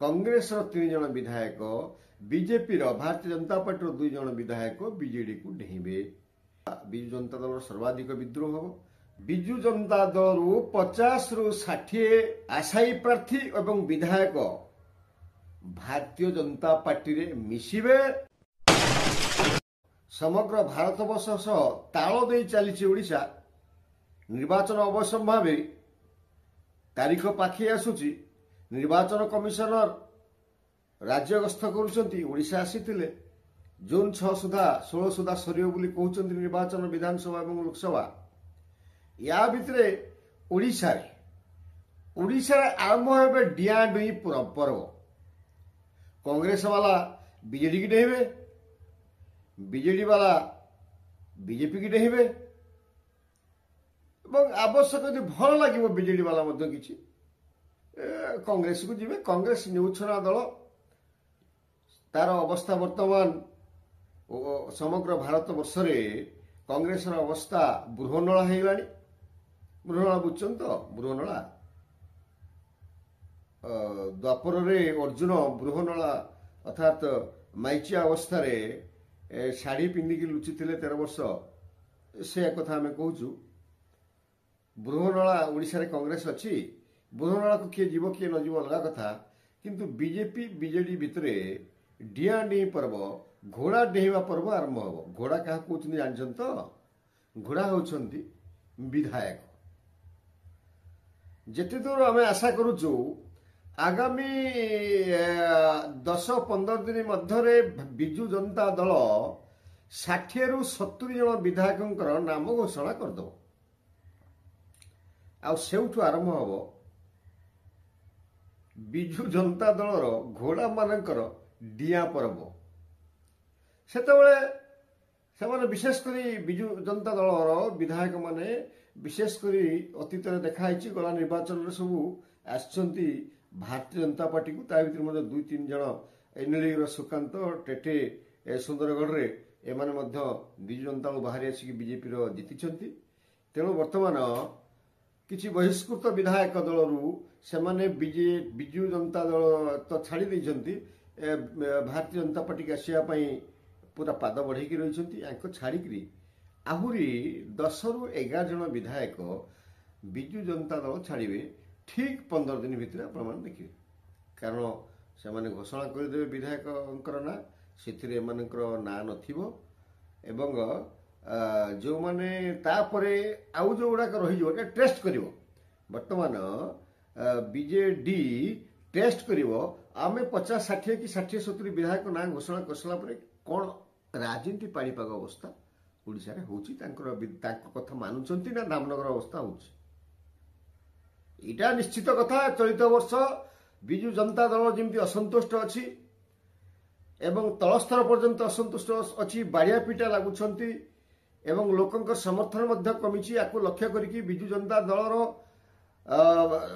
कांग्रेस 3 जन विधायक BJP Bharatiya Janata party 2 जन विधायक बीजेडी को डेहिबे। विजु जनता दल सर्वाधिक विद्रोह हम। विजु जनता दल 50 रु 60 आशायी प्रार्थी एवं विधायक भारतीय जनता पार्टी रे मिशिबे। समग्र भारत वर्ष सह ताल दे चली ओडिशा निर्वाचन अवसंभावी तारीख पाखे आसुची। निर्वाचन कमिशनर राज्य गस्त करुँचा आसीथिले जून 6 सुधा 16 सुधा सरियो बोली कहउछन्ती निर्वाचन विधानसभा और लोकसभा। या भितरे ओडिशा आरंभ होबे डिया डुई पर्व। कांग्रेस वाला बीजेडी की डेहिबे, बीजेडी वाला बीजेपी की डेहिबे और आवश्यक यदि भल लगे बीजेडी वाला मध्य किछि कांग्रेस को जीवे। कांग्रेस नेउछना दल तार अवस्था वर्तमान समग्र भारत वर्ष में कांग्रेस अवस्था बृहनला होगलानी। बृहनला बुझुन तो बृहनला द्वापर रे अर्जुन बृहनला अर्थात माइचिया अवस्था रे शाढ़ी पिंधिकी लुचि 13 वर्ष से कथा आम कहूँ। बृहनला ओडिशा रे कांग्रेस अच्छी। बृहनला को किए जीव किए न जीव अलग कथा, किंतु बीजेपी बीजेडी भितरे डिया डेही पर्व घोड़ा डेहिबा पर्व आरंभ हम। घोड़ा क्या कहते जानछन तो? घोड़ा होछन्ती विधायक। जेते दूर आम आशा करूचु आगामी 10-15 दिन मध्य विजु जनता दल 60 रु 70 जन विधायकों नाम घोषणा करदो। आ सेउठु आरंभ हम विजु जनता दलर घोड़ा मानकर डिया पर्व। सेतबेले विशेषकर विजु जनता दलर विधायक माने विशेषकर अतीत देखाई गला निर्वाचन सब आसचंती भारतीय जनता पार्टी को। ता भीतर 2-3 जन एनएलए सुकांत टेटे सुंदरगढ़ रे एमाने मध्य विजु जनता बाहरी आसिक बीजेपी जीति। तेणु वर्तमान किछि बहिष्कृत विधायक दलरू सेमाने विजु जनता दल तो छाड़ी देइछंती भारतीय जनता पार्टी के आसिया पई पूरा पाद बढ़ेकी रही छाड़ी आहुरी 10 रु 11 जन विधायक विजु जनता दल छाड़े ठीक 15 दिन भितर आपण देखिए। कारण से घोषणा करदे विधायक ना से ना नथिबो एवं जो माने तापरे आउ जो गुड़ाक रही टेस्ट कर बर्तमान बीजेडी टेस्ट कर आम 50-60 कि 60-70 विधायक ना घोषणा कर सारापर कौन राजनीति पाणीपाग अवस्था ओडिशा रे होउची कथा मानुचंती ना धामनगर अवस्था होउची। इटा निश्चित कथा। चलित वर्ष विजु जनता दल जमी असंतुष्ट अच्छी एवं तलस्तर पर्यंत असंतुष्ट अच्छी बाड़िया पिटा लगुंट एवं लोकंकर समर्थन मध्य कमी। या लक्ष्य करके विजु जनता दलर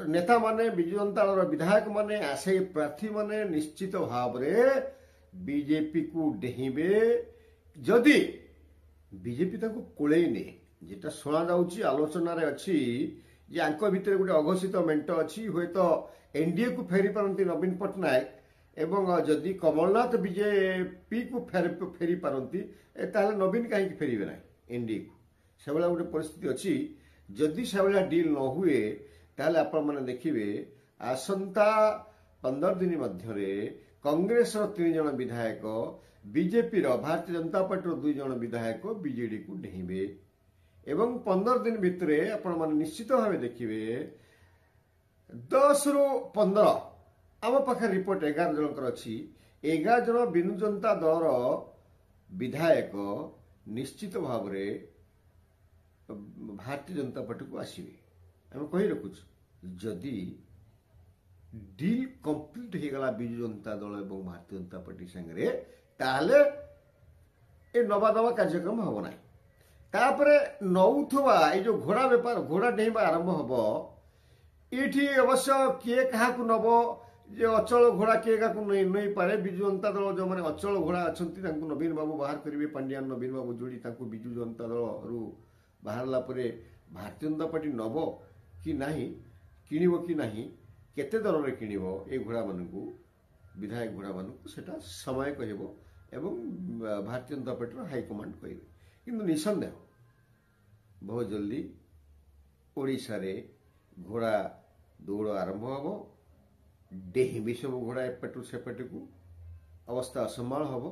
नेता माने विजु जनता दल विधायक माने आशायी प्रार्थी माने निश्चित भाव में बीजेपी को डेहिबे। जदि बीजेपी ताको कोलेइने जेटा सुना जाउची आलोचना रे अच्छी जे आंको भितर गोटे अघोषित मेंट अच्छी हुए तो एनडीए को फेरी पारंती नवीन पट्टनायक एवं जदि कमलनाथ बीजेपी को फेरी पारंती ताहले नवीन कहीं फेरबे ना एनडीए को। से भाया गोटे परिस्थिति अच्छी। जदि से भाया डील न हुए ताहले आपण माने देखिबे आसंता 15 दिन मध्य कांग्रेस 3 जन विधायक बीजेपी भारतीय जनता पार्टी 2 जन विधायक बीजेडी को डेहिबे एवं 15 दिन भितर आपण माने निश्चित भाव देखिबे 10 रु 15 आम पाखे रिपोर्ट 11 जनकर अच्छी 11 जन विजु जनता दलर विधायक निश्चित भाव भारतीय जनता पार्टी को आसवे। आम कही रखुच जदि डील कंप्लीट होगला विजु जनता दल और भारतीय जनता पार्टी संगे ताहले ए नवा दवा कार्यक्रम हम ना। तापरे नौथुवा ये जो घोड़ा बेपार घोड़ा डेहिबा आरंभ हम ये अवश्य किए क्या नब जे अचल घोड़ा किए क्या नहीं पारे। विजु जनता दल जो मैंने अचल घोड़ा अच्छा नवीन बाबू बाहर करेंगे पांड्यान नवीन बाबू जोड़ी विजु जनता दल रु बाहर भारतीय जनता पार्टी नब कि नहीं किणव कि नहीं केते दर रे किणव ए घोड़ा मानू विधायक गुड़ा मानक सेटा समय कहब एवं भारतीय जनता पार्टी हाईकमांड कहे किंतु निसंदेह बहुत जल्दी ओडिशा रे घोड़ा दौड़ आरंभ हम डेही भी सब घोड़ा एपटू सेपट को अवस्था असंभाल हम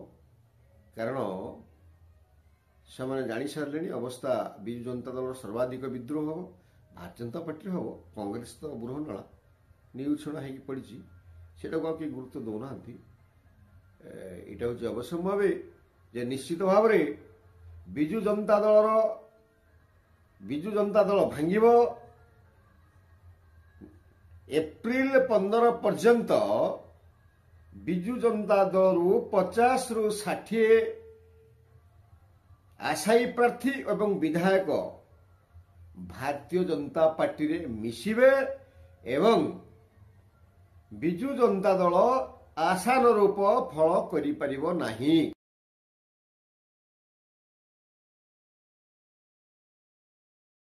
कारण से जानी सारे अवस्था विजु जनता दल सर्वाधिक विद्रोह हम भारतीय जनता पार्टी हम कांग्रेस तो बृहनाला न्यूज छड़ा हो पड़ी सेटा को कि गुरुत्व दौना यहाँ हूँ अवश्य भावे जे निश्चित भाव विजु जनता दल भांगिब एप्रिल 15 पर्यंत विजु जनता दल 50 रु 60 आशायी प्रार्थी एवं विधायक भारतीय जनता पार्टी रे मिशिबे एवं विजु जनता दल आशानुरूप फल करि परिबो नाही।